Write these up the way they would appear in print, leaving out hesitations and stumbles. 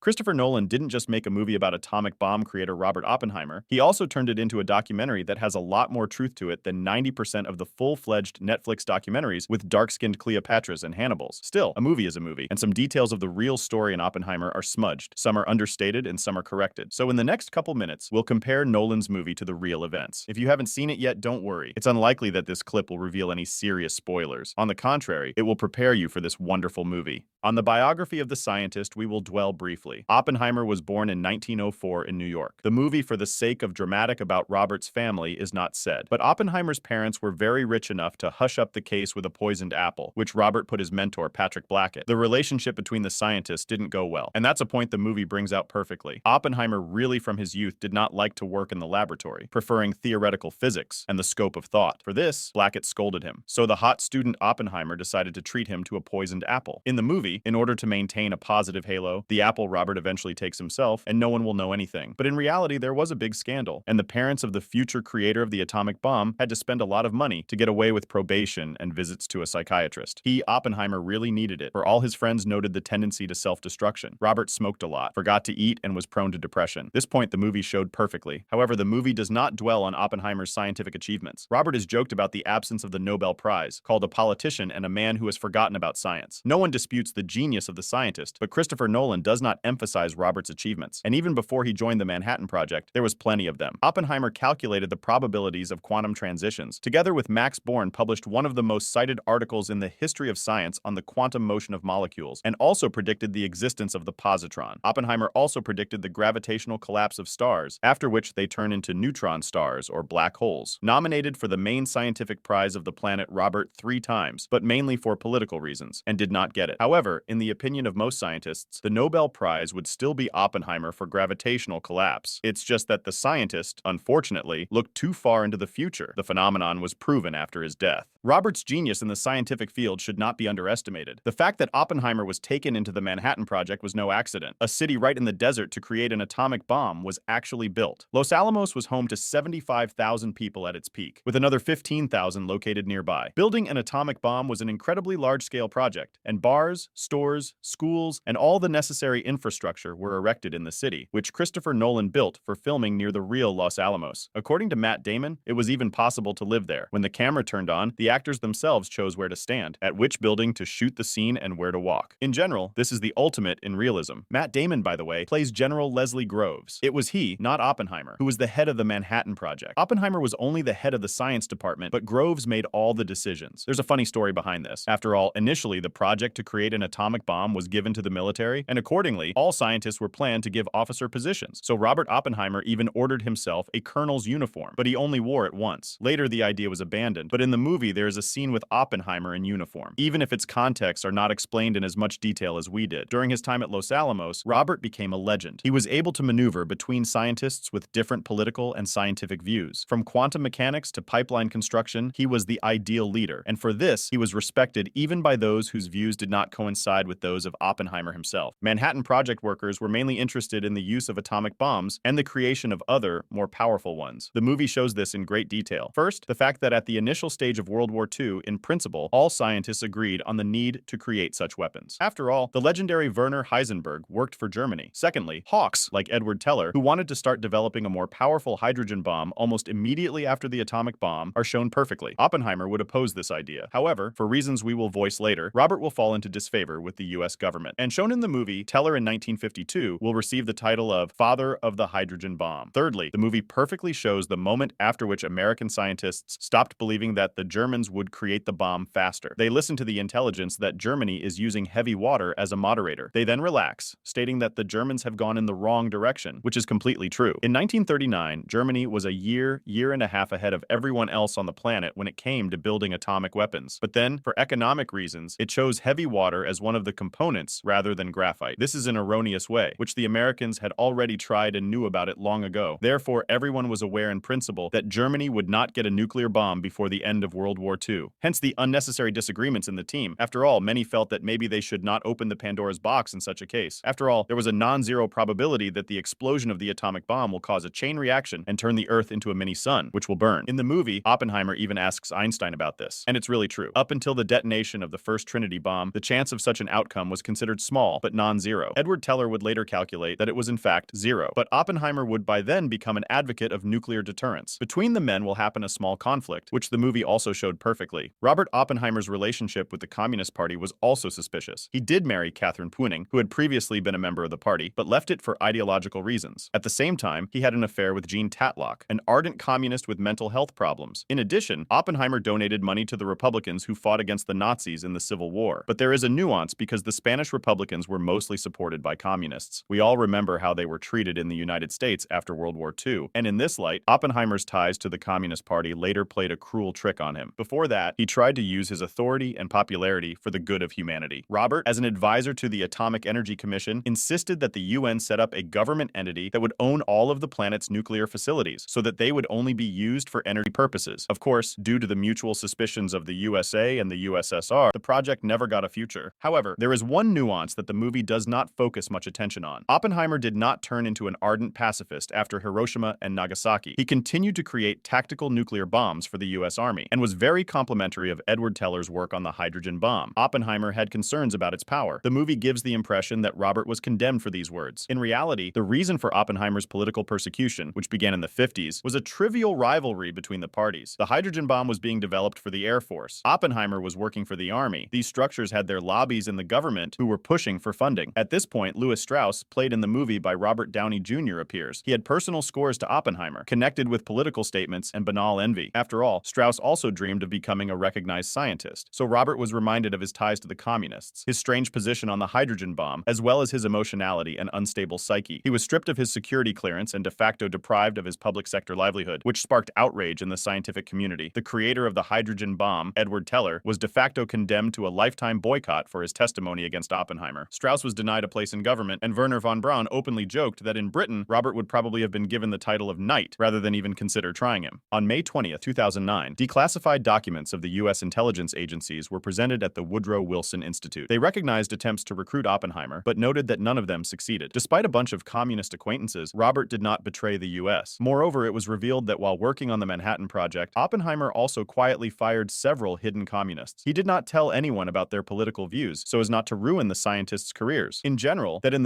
Christopher Nolan didn't just make a movie about atomic bomb creator Robert Oppenheimer, he also turned it into a documentary that has a lot more truth to it than 90% of the full-fledged Netflix documentaries with dark-skinned Cleopatras and Hannibals. Still, a movie is a movie, and some details of the real story in Oppenheimer are smudged, some are understated, and some are corrected. So in the next couple minutes, we'll compare Nolan's movie to the real events. If you haven't seen it yet, don't worry. It's unlikely that this clip will reveal any serious spoilers. On the contrary, it will prepare you for this wonderful movie. On the biography of the scientist, we will dwell briefly. Oppenheimer was born in 1904 in New York. The movie, for the sake of dramatic about Robert's family, is not said. But Oppenheimer's parents were very rich enough to hush up the case with a poisoned apple, which Robert put his mentor, Patrick Blackett. The relationship between the scientists didn't go well, and that's a point the movie brings out perfectly. Oppenheimer really from his youth did not like to work in the laboratory, preferring theoretical physics and the scope of thought. For this, Blackett scolded him. So the hot student Oppenheimer decided to treat him to a poisoned apple. In the movie, in order to maintain a positive halo, the apple Robert eventually takes himself, and no one will know anything. But in reality, there was a big scandal, and the parents of the future creator of the atomic bomb had to spend a lot of money to get away with probation and visits to a psychiatrist. He, Oppenheimer, really needed it, for all his friends noted the tendency to self-destruction. Robert smoked a lot, forgot to eat, and was prone to depression. This point the movie showed perfectly. However, the movie does not dwell on Oppenheimer's scientific achievements. Robert is joked about the absence of the Nobel Prize, called a politician and a man who has forgotten about science. No one disputes the genius of the scientist, but Christopher Nolan does not emphasize Robert's achievements. And even before he joined the Manhattan Project, there was plenty of them. Oppenheimer calculated the probabilities of quantum transitions. Together with Max Born, published one of the most cited articles in the history of science on the quantum motion of molecules, and also predicted the existence of the positron. Oppenheimer also predicted the gravitational collapse of stars, after which they turn into neutron stars, or black holes. Nominated for the main scientific prize of the planet Robert 3 times, but mainly for political reasons, and did not get it. However, in the opinion of most scientists, the Nobel Prize would still be Oppenheimer for gravitational collapse. It's just that the scientist, unfortunately, looked too far into the future. The phenomenon was proven after his death. Robert's genius in the scientific field should not be underestimated. The fact that Oppenheimer was taken into the Manhattan Project was no accident. A city right in the desert to create an atomic bomb was actually built. Los Alamos was home to 75,000 people at its peak, with another 15,000 located nearby. Building an atomic bomb was an incredibly large-scale project, and bars, stores, schools, and all the necessary infrastructure were erected in the city, which Christopher Nolan built for filming near the real Los Alamos. According to Matt Damon, it was even possible to live there. When the camera turned on, the actors themselves chose where to stand, at which building to shoot the scene, and where to walk. In general, this is the ultimate in realism. Matt Damon, by the way, plays General Leslie Groves. It was he, not Oppenheimer, who was the head of the Manhattan Project. Oppenheimer was only the head of the science department, but Groves made all the decisions. There's a funny story behind this. After all, initially the project to create an atomic bomb was given to the military, and accordingly, all scientists were planned to give officer positions. So Robert Oppenheimer even ordered himself a colonel's uniform, but he only wore it once. Later, the idea was abandoned, but in the movie, there is a scene with Oppenheimer in uniform, even if its contexts are not explained in as much detail as we did. During his time at Los Alamos, Robert became a legend. He was able to maneuver between scientists with different political and scientific views. From quantum mechanics to pipeline construction, he was the ideal leader, and for this, he was respected even by those whose views did not coincide with those of Oppenheimer himself. Manhattan Project workers were mainly interested in the use of atomic bombs and the creation of other, more powerful ones. The movie shows this in great detail. First, the fact that at the initial stage of World War II, in principle, all scientists agreed on the need to create such weapons. After all, the legendary Werner Heisenberg worked for Germany. Secondly, hawks like Edward Teller, who wanted to start developing a more powerful hydrogen bomb almost immediately after the atomic bomb, are shown perfectly. Oppenheimer would oppose this idea. However, for reasons we will voice later, Robert will fall into disfavor with the US government. And shown in the movie, Teller in 1952 will receive the title of Father of the Hydrogen Bomb. Thirdly, the movie perfectly shows the moment after which American scientists stopped believing that the Germans would create the bomb faster. They listen to the intelligence that Germany is using heavy water as a moderator. They then relax, stating that the Germans have gone in the wrong direction, which is completely true. In 1939, Germany was a year and a half ahead of everyone else on the planet when it came to building atomic weapons. But then, for economic reasons, it chose heavy water as one of the components rather than graphite. This is an erroneous way, which the Americans had already tried and knew about it long ago. Therefore, everyone was aware in principle that Germany would not get a nuclear bomb before the end of World War II. Hence the unnecessary disagreements in the team. After all, many felt that maybe they should not open the Pandora's box in such a case. After all, there was a non-zero probability that the explosion of the atomic bomb will cause a chain reaction and turn the Earth into a mini sun, which will burn. In the movie, Oppenheimer even asks Einstein about this, and it's really true. Up until the detonation of the first Trinity bomb, the chance of such an outcome was considered small, but non-zero. Edward Edward Teller would later calculate that it was in fact 0. But Oppenheimer would by then become an advocate of nuclear deterrence. Between the men will happen a small conflict, which the movie also showed perfectly. Robert Oppenheimer's relationship with the Communist Party was also suspicious. He did marry Catherine Puning, who had previously been a member of the party, but left it for ideological reasons. At the same time, he had an affair with Jean Tatlock, an ardent communist with mental health problems. In addition, Oppenheimer donated money to the Republicans who fought against the Nazis in the Civil War. But there is a nuance because the Spanish Republicans were mostly supported by communists. We all remember how they were treated in the United States after World War II. And in this light, Oppenheimer's ties to the Communist Party later played a cruel trick on him. Before that, he tried to use his authority and popularity for the good of humanity. Robert, as an advisor to the Atomic Energy Commission, insisted that the UN set up a government entity that would own all of the planet's nuclear facilities so that they would only be used for energy purposes. Of course, due to the mutual suspicions of the USA and the USSR, the project never got a future. However, there is one nuance that the movie does not focus much attention on. Oppenheimer did not turn into an ardent pacifist after Hiroshima and Nagasaki. He continued to create tactical nuclear bombs for the US Army and was very complimentary of Edward Teller's work on the hydrogen bomb. Oppenheimer had concerns about its power. The movie gives the impression that Robert was condemned for these words. In reality, the reason for Oppenheimer's political persecution, which began in the 50s, was a trivial rivalry between the parties. The hydrogen bomb was being developed for the Air Force. Oppenheimer was working for the Army. These structures had their lobbies in the government who were pushing for funding. At this point, Lewis Strauss, played in the movie by Robert Downey Jr., appears. He had personal scores to Oppenheimer, connected with political statements and banal envy. After all, Strauss also dreamed of becoming a recognized scientist, so Robert was reminded of his ties to the communists, his strange position on the hydrogen bomb, as well as his emotionality and unstable psyche. He was stripped of his security clearance and de facto deprived of his public sector livelihood, which sparked outrage in the scientific community. The creator of the hydrogen bomb, Edward Teller, was de facto condemned to a lifetime boycott for his testimony against Oppenheimer. Strauss was denied a place in government, and Wernher von Braun openly joked that in Britain, Robert would probably have been given the title of knight rather than even consider trying him. On May 20th, 2009, declassified documents of the U.S. intelligence agencies were presented at the Woodrow Wilson Institute. They recognized attempts to recruit Oppenheimer, but noted that none of them succeeded. Despite a bunch of communist acquaintances, Robert did not betray the U.S. Moreover, it was revealed that while working on the Manhattan Project, Oppenheimer also quietly fired several hidden communists. He did not tell anyone about their political views, so as not to ruin the scientists' careers. In general, that in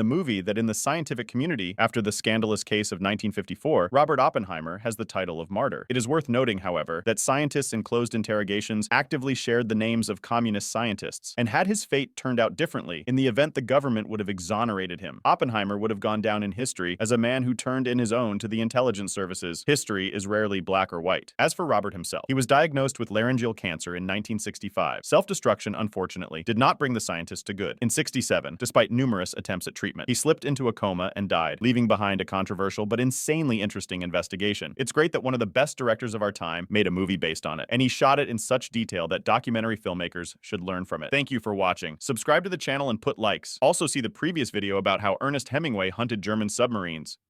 the scientific community, after the scandalous case of 1954, Robert Oppenheimer has the title of martyr. It is worth noting, however, that scientists in closed interrogations actively shared the names of communist scientists, and had his fate turned out differently, in the event the government would have exonerated him, Oppenheimer would have gone down in history as a man who turned in his own to the intelligence services. History is rarely black or white. As for Robert himself, he was diagnosed with laryngeal cancer in 1965. Self-destruction, unfortunately, did not bring the scientist to good. In 67, despite numerous attempts at treatment, he slipped into a coma and died, leaving behind a controversial but insanely interesting investigation. It's great that one of the best directors of our time made a movie based on it, and he shot it in such detail that documentary filmmakers should learn from it. Thank you for watching. Subscribe to the channel and put likes. Also see the previous video about how Ernest Hemingway hunted German submarines.